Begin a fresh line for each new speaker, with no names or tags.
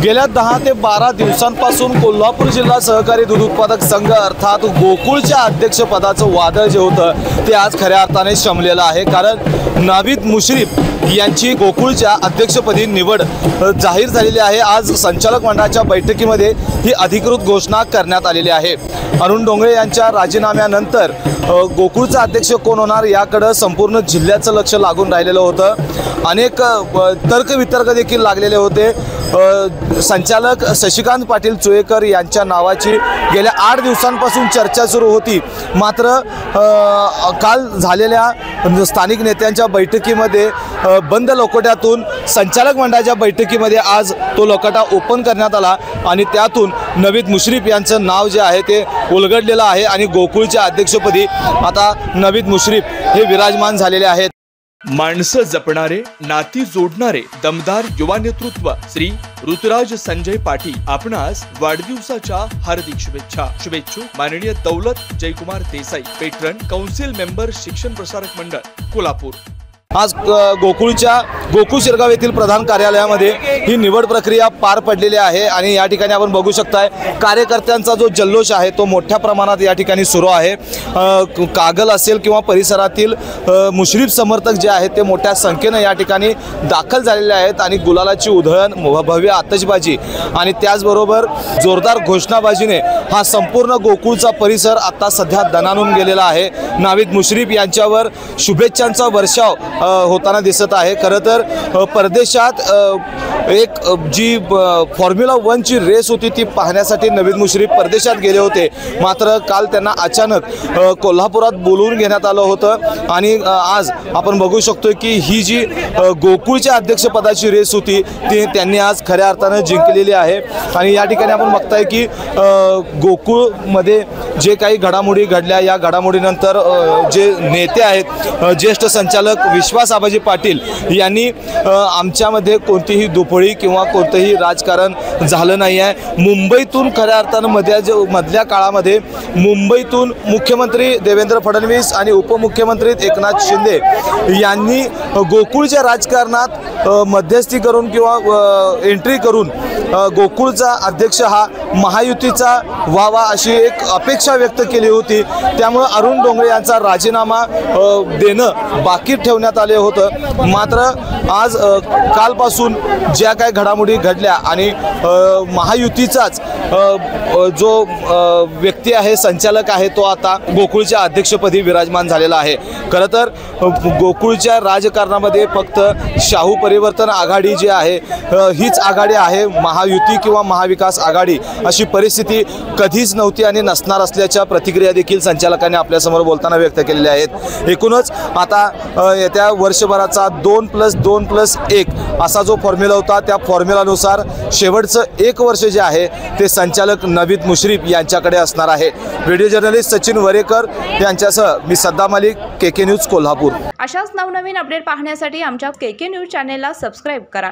गेल्या 10 ते 12 दिवसांपासून कोल्हापूर जिल्हा सहकारी दूध उत्पादक संघ अर्थात गोकुळच्या अध्यक्षपदाचं वादळ जे होतं ते आज खऱ्या अर्थाने शमलेलं आहे। कारण नावीद मुश्रीफ यांची गोकुळच्या अध्यक्षपदी निवड जाहीर झालेली आहे। आज संचालक मंडळाच्या बैठकीमध्ये ही अधिकृत घोषणा करण्यात आलेली आहे। अरुण डोंगरे यांच्या राजीनाम्यानंतर गोकुळचा अध्यक्ष कोण होणार याकडे संपूर्ण जिल्ह्याचं लक्ष लागून राहिलेलं होतं। अनेक तर्कवितर्क देखील लागलेले होते। संचालक शशिकांत पाटील चोयेकर यांच्या नावाची गेल्या 8 दिवसांपासून चर्चा सुरू होती। मात्र काल झालेल्या स्थानिक नेत्यांच्या बैठकीमध्ये बंद लोकोट्यातून संचालक मंडळाच्या बैठकीमध्ये आज तो लोकोटा ओपन करण्यात आला आणि त्यातून नावीद मुश्रीफ यांचं नाव जे आहे ते उलगडलेलं आहे आणि गोकुळच्या अध्यक्षपदी आता नावीद मुश्रीफ हे विराजमान झालेले आहेत।
माणसं जपणारे, नाती जोडणारे दमदार युवा नेतृत्व श्री ऋतुराज संजय पाटील आपणास वाढदिवसाच्या हार्दिक शुभेच्छा। शुभेच्छुक माननीय Daulat Jaykumar Desai, patron council member, Shikshan Prasarak मंडळ कोल्हापूर।
आज गोकुळच्या गोकुळ शिरगाव येथील प्रधान कार्यालयामध्ये ही निवड प्रक्रिया पार पडलेली आहे आणि या ठिकाणी आपण बघू शकताय कार्यकर्त्यांचा जो जल्लोष आहे तो मोठ्या प्रमाणात या ठिकाणी सुरू आहे। कागल असेल किंवा परिसरातील मुश्रीफ समर्थक जे आहेत ते मोठ्या संख्येने या ठिकाणी दाखल झालेले आहेत आणि गुलालाची उधळण, भव्य आतषबाजी आणि त्याचबरोबर जोरदार घोषणाबाजीने हा संपूर्ण गोकुळचा परिसर आता सध्या दणाणून गेलेला आहे। नावीद मुश्रीफ यांच्यावर शुभेच्छांचा वर्षाव होताना दिसत आहे। खरं तर परदेशात एक जी फॉर्म्युला 1 ची रेस होती ती पाहण्यासाठी नावीद मुश्रीफ परदेशात गेले होते। मात्र काल त्यांना अचानक कोल्हापुरात बोलवून घेण्यात आलं होतं आणि आज आपण बघू शकतो की ही जी गोकुळच्या अध्यक्षपदाची रेस होती ती त्यांनी आज खऱ्या अर्थाने जिंकलेली आहे। आणि या ठिकाणी आपण बघताय की गोकुळमध्ये जे काही घडामोडी घडल्या या घडामोडीनंतर जे नेते आहेत ज्येष्ठ संचालक विश्वास आबाजी पाटील यांनी आमच्यामध्ये कोणतीही दुफळी किंवा कोणतेही राजकारण झालं नाही आहे। मुंबईतून खऱ्या अर्थानं मधल्या काळामध्ये मुंबईतून मुख्यमंत्री देवेंद्र फडणवीस आणि उपमुख्यमंत्री एकनाथ शिंदे यांनी गोकुळच्या राजकारणात मध्यस्थी करून किंवा एंट्री करून गोकुळचा अध्यक्ष हा महायुतीचा व्हावा अशी एक अपेक्षा व्यक्त केली होती। त्यामुळे अरुण डोंगरे यांचा राजीनामा देणं बाकी ठेवण्यात आले होतं। मात्र आज कालपासून ज्या काही घडामोडी घडल्या आणि महायुतीचाच जो व्यक्ती आहे, संचालक आहे, तो आता गोकुळच्या अध्यक्षपदी विराजमान झालेला आहे। खरं तर गोकुळच्या राजकारणामध्ये फक्त शाहू परिवर्तन आघाडी जी आहे हीच आघाडी आहे, महायुती किंवा महाविकास आघाडी अशी परिस्थिती कधीच नव्हती आणि नसणार असल्याच्या प्रतिक्रिया देखील संचालकांनी आपल्यासमोर बोलताना व्यक्त केलेल्या आहेत। एकूणच आता येत्या वर्षभराचा 2+2+1 असा जो फॉर्म्युला होता त्या फॉर्म्युलानुसार शेवटचं 1 वर्ष जे आहे ते संचालक नावीद मुश्रीफ यांच्याकडे असणार आहे। व्हिडिओ जर्नलिस्ट सचिन वरेकर यांच्यासह मी सद्दाम मलिक, KK न्यूज कोल्हापूर।
अशाच नवनवीन अपडेट पाहण्यासाठी आमच्या KK न्यूज चॅनेलला सबस्क्राइब करा।